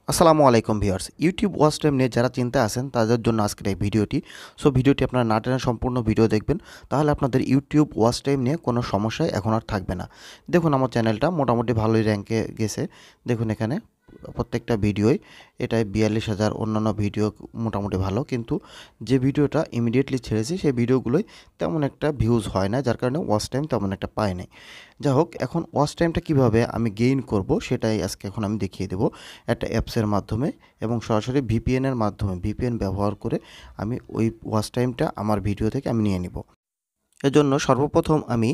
আসসালামু আলাইকুম viewers. YouTube watch time নিয়ে যারা চিন্তায় আছেন তাদের জন্য আজকের এই ভিডিওটি। সো ভিডিওটি আপনারা না টেনে সম্পূর্ণ ভিডিও দেখবেন, তাহলে আপনাদের ইউটিউব ওয়াচ টাইম নিয়ে কোনো সমস্যাই এখন আর থাকবে না। দেখুন আমার চ্যানেলটা মোটামুটি ভালোই র্যাঙ্কে গেছে। দেখুন এখানে প্রত্যেকটা ভিডিওই এটায় ৪২,০০০, অন্যান্য ভিডিও মোটামুটি ভালো, কিন্তু যে ভিডিওটা ইমিডিয়েটলি ছেড়েছি সেই ভিডিওগুলোই তেমন একটা ভিউজ হয় না, যার কারণে ওয়াচ টাইম তেমন একটা পায় নাই। যাই হোক, এখন ওয়াচ টাইমটা কীভাবে আমি গেইন করব সেটাই আজকে এখন আমি দেখিয়ে দেবো একটা অ্যাপসের মাধ্যমে এবং সরাসরি ভিপিএনের মাধ্যমে। ভিপিএন ব্যবহার করে আমি ওই ওয়াচ টাইমটা আমার ভিডিও থেকে আমি নিয়ে নিব। এজন্য সর্বপ্রথম আমি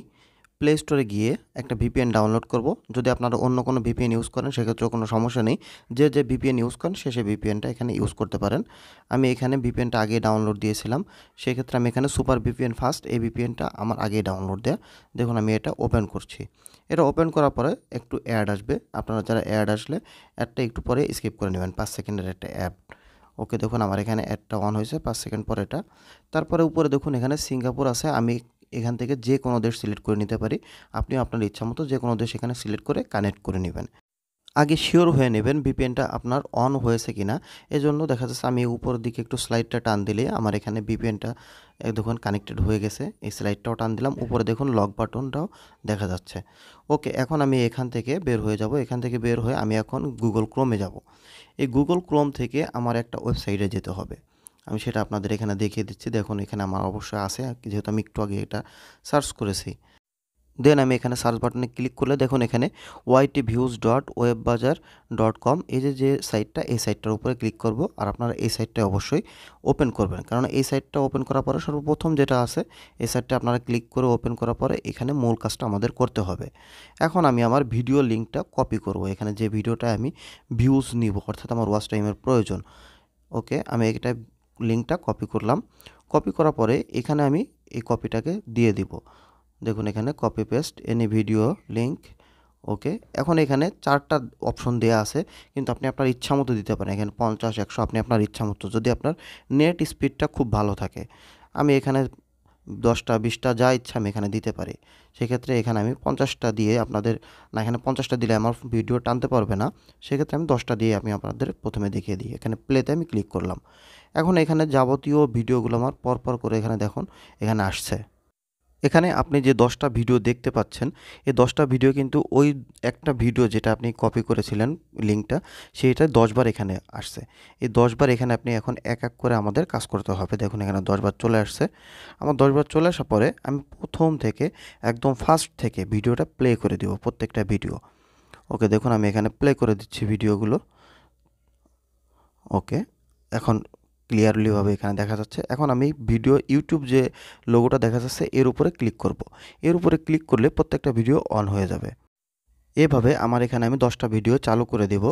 প্লে স্টোরে গিয়ে একটা ভিপিএন ডাউনলোড করব। যদি আপনারা অন্য কোনো ভিপিএন ইউজ করেন সেক্ষেত্রেও কোনো সমস্যা নেই, যে ভিপিএন ইউজ করেন সে ভিপিএনটা এখানে ইউজ করতে পারেন। আমি এখানে ভিপিএনটা আগে ডাউনলোড দিয়েছিলাম, সেক্ষেত্রে আমি এখানে সুপার ভিপিএন ফার্স্ট, এই ভিপিএনটা আমার আগেই ডাউনলোড দেয়া। দেখুন আমি এটা ওপেন করছি। এটা ওপেন করার পরে একটু অ্যাড আসবে, আপনারা যারা অ্যাড আসলে অ্যাডটা একটু পরে স্কিপ করে নেবেন, 5 সেকেন্ডের একটা অ্যাড। ওকে, দেখুন আমার এখানে অ্যাডটা অন হয়েছে 5 সেকেন্ড পরে এটা। তারপরে উপরে দেখুন এখানে সিঙ্গাপুর আছে, আমি এখান থেকে যে কোনো দেশ সিলেক্ট করে নিতে পারি। আপনিও আপনার ইচ্ছা মতো যে কোনো দেশ এখানে সিলেক্ট করে কানেক্ট করে নেবেন। আগে শিওর হয়ে নেবেন ভিপিএনটা আপনার অন হয়েছে কিনা। এজন্য দেখা যাচ্ছে আমি উপরের দিকে একটু স্লাইডটা টান দিলে আমার এখানে ভিপিএনটা দেখুন কানেক্টেড হয়ে গেছে। এই স্লাইডটাও টান দিলাম, উপরে দেখুন লক বাটনটাও দেখা যাচ্ছে। ওকে, এখন আমি এখান থেকে বের হয়ে যাব। এখান থেকে বের হয়ে আমি এখন গুগল ক্রোমে যাব। এই গুগল ক্রোম থেকে আমার একটা ওয়েবসাইটে যেতে হবে, আমি সেটা আপনাদের এখানে দেখিয়ে দিচ্ছি। দেখুন এখানে আমার অবশ্যই আছে, যেহেতু আমি একটু আগে এটা সার্চ করেছি। দেন আমি এখানে সার্চ বাটনে ক্লিক করলে দেখুন এখানে ytviews.webbazaar.com, এই যে সাইটটা, এই সাইটটার উপরে ক্লিক করব। আর আপনারা এই সাইটটা অবশ্যই ওপেন করবেন, কারণ এই সাইটটা ওপেন করার পরে সর্বপ্রথম যেটা আছে এই সাইটটা আপনারা ক্লিক করে ওপেন করার পরে এখানে মূল কাজটা আমাদের করতে হবে। এখন আমি আমার ভিডিও লিঙ্কটা কপি করব, এখানে যে ভিডিওটা আমি ভিউজ নিব, অর্থাৎ আমার ওয়াচ টাইমের প্রয়োজন। ওকে, আমি এটা লিঙ্কটা কপি করলাম। কপি করার পরে এখানে আমি এই কপিটাকে দিয়ে দিব। দেখুন এখানে copy paste any video link. Okay, এখন এখানে 4টা অপশন দেওয়া আছে, কিন্তু আপনি আপনার ইচ্ছা মতো দিতে পারেন। এখানে 50, 100 আপনি আপনার ইচ্ছা মতো, যদি আপনার নেট স্পিডটা খুব ভালো থাকে। আমি এখানে 10টা 20টা যা ইচ্ছা আমি এখানে দিতে পারি। সেক্ষেত্রে এখানে আমি 50টা দিয়ে আপনাদের, না এখানে 50টা দিলে আমার ভিডিও টানতে পারবে না, সেক্ষেত্রে আমি 10টা দিয়ে আমি আপনাদের প্রথমে দেখিয়ে দিই। এখানে প্লেতে আমি ক্লিক করলাম। এখন এখানে যাবতীয় ভিডিওগুলো আমার পরপর করে এখানে দেখুন এখানে আসছে। এখানে আপনি যে 10টা ভিডিও দেখতে পাচ্ছেন, এই 10টা ভিডিও কিন্তু ওই একটা ভিডিও যেটা আপনি কপি করেছিলেন লিঙ্কটা, সেইটা 10 বার এখানে আসছে। এই 10 বার এখানে আপনি এখন এক এক করে আমাদের কাজ করতে হবে। দেখুন এখানে 10 বার চলে আসছে। আমার 10 বার চলে আসার পরে আমি প্রথম থেকে একদম ফার্স্ট থেকে ভিডিওটা প্লে করে দিব, প্রত্যেকটা ভিডিও। ওকে, দেখুন আমি এখানে প্লে করে দিচ্ছি ভিডিওগুলো। ওকে, এখন ক্লিয়ারলিভাবে এখানে দেখা যাচ্ছে। এখন আমি ভিডিও ইউটিউব যে লোগোটা দেখা যাচ্ছে এর উপরে ক্লিক করব। এর উপরে ক্লিক করলে প্রত্যেকটা ভিডিও অন হয়ে যাবে। এভাবে আমার এখানে আমি 10টা ভিডিও চালু করে দেব।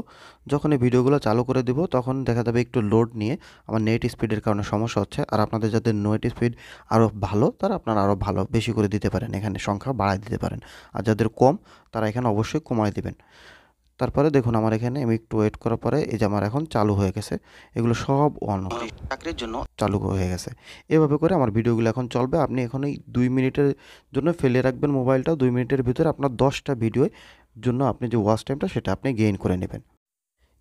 যখন এই ভিডিওগুলো চালু করে দেব তখন দেখা যাবে একটু লোড নিয়ে, আমার নেট স্পিডের কারণে সমস্যা হচ্ছে। আর আপনাদের যাদের নেট স্পিড আরও ভালো তারা আপনারা আরও ভালো বেশি করে দিতে পারেন, এখানে সংখ্যা বাড়ায় দিতে পারেন। আর যাদের কম তারা এখানে অবশ্যই কমায় দিবেন। তারপরে দেখুন আমার এখানে আমি একটু ওয়েট করার পরে এই যে আমার এখন চালু হয়ে গেছে, এগুলো সব অন চাকরির জন্য চালু হয়ে গেছে। এভাবে করে আমার ভিডিওগুলো এখন চলবে। আপনি এখন এই 2 মিনিটের জন্য ফেলে রাখবেন মোবাইলটা, 2 মিনিটের ভিতরে আপনার 10টা ভিডিওর জন্য আপনি যে ওয়াচ টাইমটা সেটা আপনি গেইন করে নেবেন।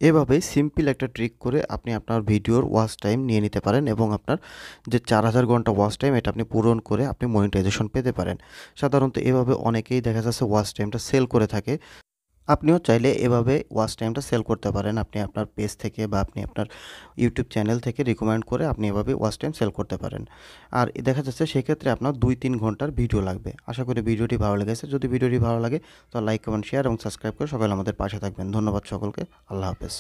এভাবেই সিম্পল একটা ট্রিক করে আপনি আপনার ভিডিওর ওয়াচ টাইম নিয়ে নিতে পারেন এবং আপনার যে 4000 ঘন্টা ওয়াচ টাইম এটা আপনি পূরণ করে আপনি মনিটাইজেশন পেতে পারেন। সাধারণত এভাবে অনেকেই দেখা যাচ্ছে ওয়াচ টাইমটা সেল করে থাকে। আপনিও চাইলে এভাবে ওয়াচ টাইমটা সেল করতে পারেন। আপনি আপনার পেজ থেকে বা আপনি আপনার ইউটিউব চ্যানেল থেকে রিকমেন্ড করে আপনি এভাবে ওয়াচ টাইম সেল করতে পারেন। আর দেখা যাচ্ছে সেক্ষেত্রে আপনার 2-3 ঘন্টার ভিডিও লাগবে। আশা করি ভিডিওটি ভালো লেগেছে। যদি ভিডিওটি ভালো লাগে তো লাইক, কমেন্ট, শেয়ার এবং সাবস্ক্রাইব করে সবাই আমাদের পাশে থাকবেন। ধন্যবাদ সকলকে। আল্লাহ হাফেজ।